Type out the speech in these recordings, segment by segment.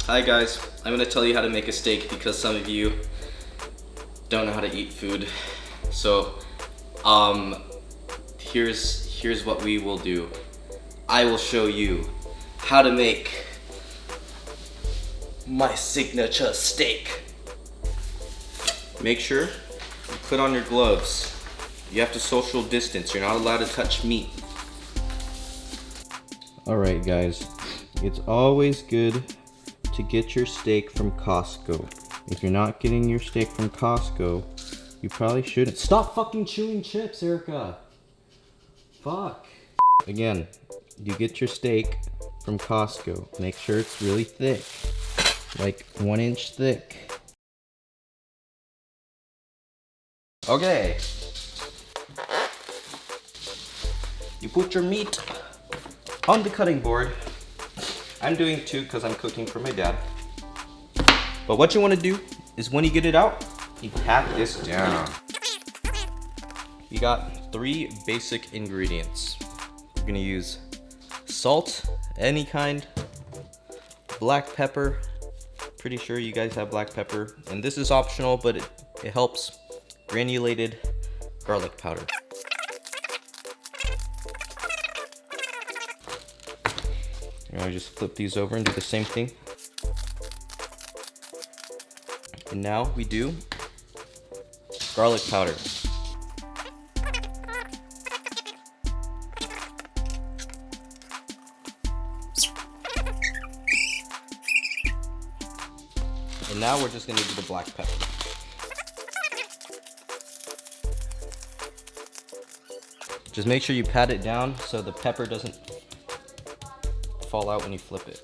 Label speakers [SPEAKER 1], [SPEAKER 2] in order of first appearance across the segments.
[SPEAKER 1] Hi guys, I'm gonna tell you how to make a steak because some of you don't know how to eat food. So, here's what we will do. I will show you how to make my signature steak. Make sure you put on your gloves. You have to social distance. You're not allowed to touch meat. Alright guys, it's always good to get your steak from Costco. If you're not getting your steak from Costco, you probably shouldn't. Stop fucking chewing chips, Erica. Fuck. Again, you get your steak from Costco. Make sure it's really thick, like 1 inch thick. Okay. You put your meat on the cutting board. I'm doing 2 because I'm cooking for my dad. But what you want to do is when you get it out, you pat this down. You got 3 basic ingredients. We're gonna use salt, any kind, black pepper. Pretty sure you guys have black pepper. And this is optional, but it helps. Granulated garlic powder. I just flip these over and do the same thing. And now we do garlic powder. And now we're just gonna do the black pepper. Just make sure you pat it down so the pepper doesn't fall out when you flip it.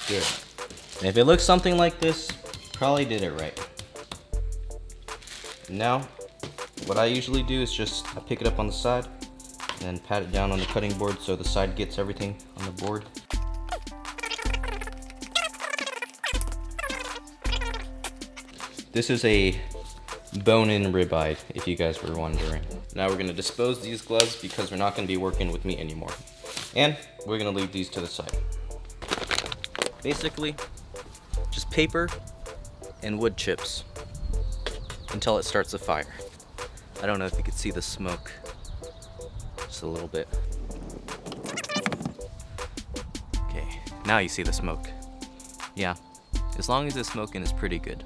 [SPEAKER 1] Good. And if it looks something like this, probably did it right. Now, what I usually do is I pick it up on the side and then pat it down on the cutting board so the side gets everything on the board. This is a bone-in ribeye, if you guys were wondering. Now we're gonna dispose these gloves because we're not gonna be working with meat anymore. And we're gonna leave these to the side. Basically, just paper and wood chips until it starts a fire. I don't know if you could see the smoke, just a little bit. Okay, now you see the smoke. Yeah, as long as it's smoking, it's pretty good.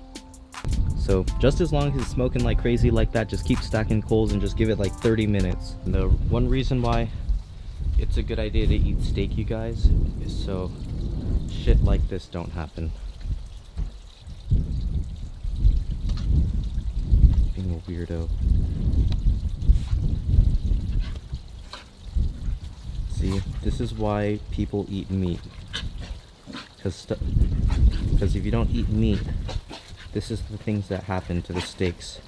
[SPEAKER 1] So just as long as it's smoking like crazy like that, just keep stacking coals and just give it like 30 minutes. And the one reason why it's a good idea to eat steak, you guys, is so shit like this don't happen. Being a weirdo. See, this is why people eat meat. Because if you don't eat meat, this is the things that happen to the steaks.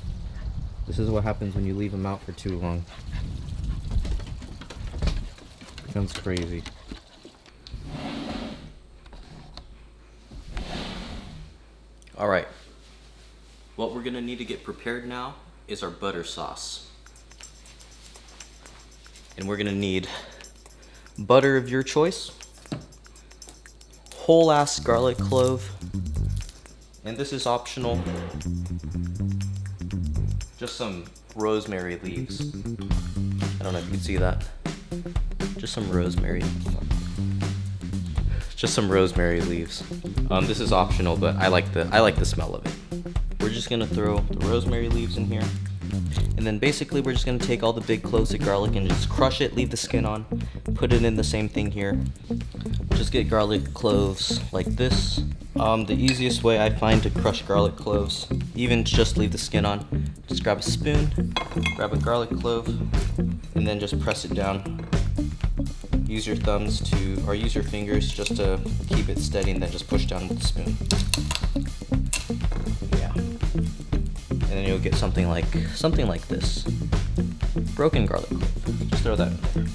[SPEAKER 1] This is what happens when you leave them out for too long. Becomes crazy. Alright. What we're gonna need to get prepared now is our butter sauce. And we're gonna need butter of your choice, whole ass garlic clove, and this is optional, just some rosemary leaves. I don't know if you can see that. Just some rosemary. Just some rosemary leaves. This is optional, but I like the smell of it. We're just gonna throw the rosemary leaves in here. And then basically we're just gonna take all the big cloves of garlic and just crush it, leave the skin on, put it in the same thing here. Just get garlic cloves like this. The easiest way I find to crush garlic cloves, even to just leave the skin on, just grab a spoon, grab a garlic clove, and then just press it down. Use your or use your fingers just to keep it steady, and then just push down with the spoon. Yeah. And then you'll get something like this. Broken garlic clove. Just throw that in there.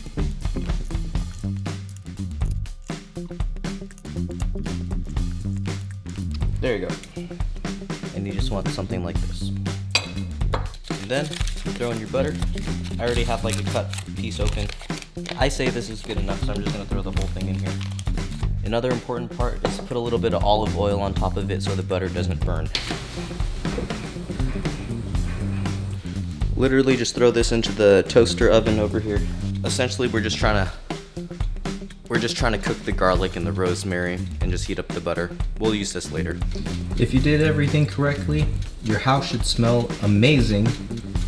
[SPEAKER 1] There you go. And you just want something like this. And then throw in your butter. I already have like a cut piece open. I say this is good enough, so I'm just gonna throw the whole thing in here. Another important part is to put a little bit of olive oil on top of it so the butter doesn't burn. Literally just throw this into the toaster oven over here. Essentially, we're just trying to cook the garlic and the rosemary and just heat up the butter. We'll use this later. If you did everything correctly, your house should smell amazing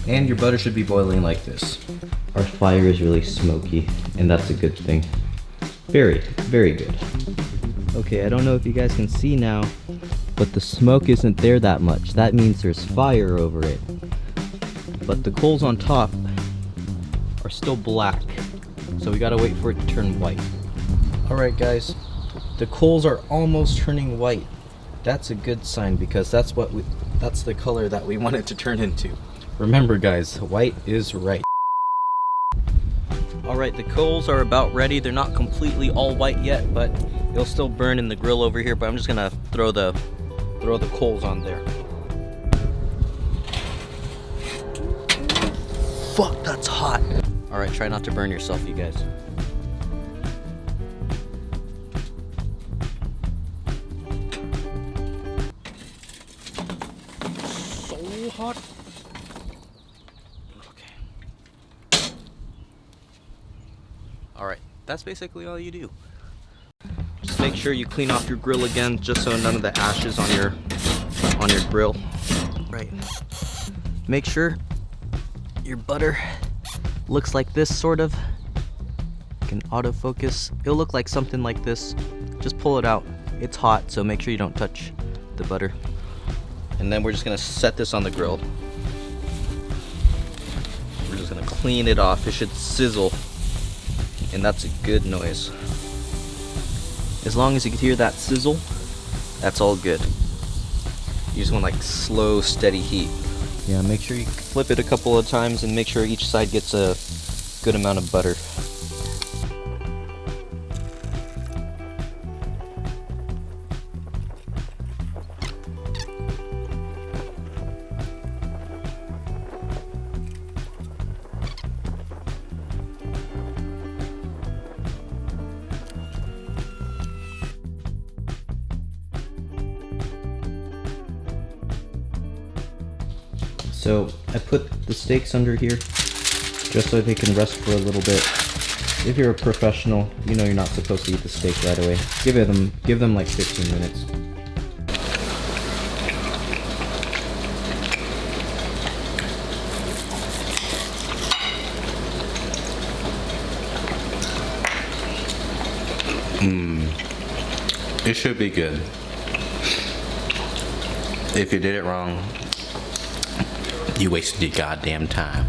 [SPEAKER 1] and your butter should be boiling like this. Our fire is really smoky, and that's a good thing. Very, very good. Okay, I don't know if you guys can see now, but the smoke isn't there that much. That means there's fire over it. But the coals on top are still black, so we gotta wait for it to turn white. Alright guys, the coals are almost turning white. That's a good sign because that's the color that we want it to turn into. Remember guys, white is right. Alright, the coals are about ready. They're not completely all white yet, but it'll still burn in the grill over here, but I'm just gonna throw the coals on there. Fuck, that's hot. Alright, try not to burn yourself, you guys. So hot. Okay. Alright, that's basically all you do. Just make sure you clean off your grill again, just so none of the ashes on your grill. Right. Make sure your butter looks like this, sort of. You can autofocus. It'll look like something like this. Just pull it out. It's hot, so make sure you don't touch the butter. And then we're just gonna set this on the grill. We're just gonna clean it off. It should sizzle, and that's a good noise. As long as you can hear that sizzle, that's all good. You just want like slow, steady heat. Yeah, make sure you flip it a couple of times and make sure each side gets a good amount of butter. So I put the steaks under here just so they can rest for a little bit. If you're a professional, you know you're not supposed to eat the steak right away. Give them like 15 minutes.
[SPEAKER 2] It should be good. If you did it wrong, you wasted your goddamn time.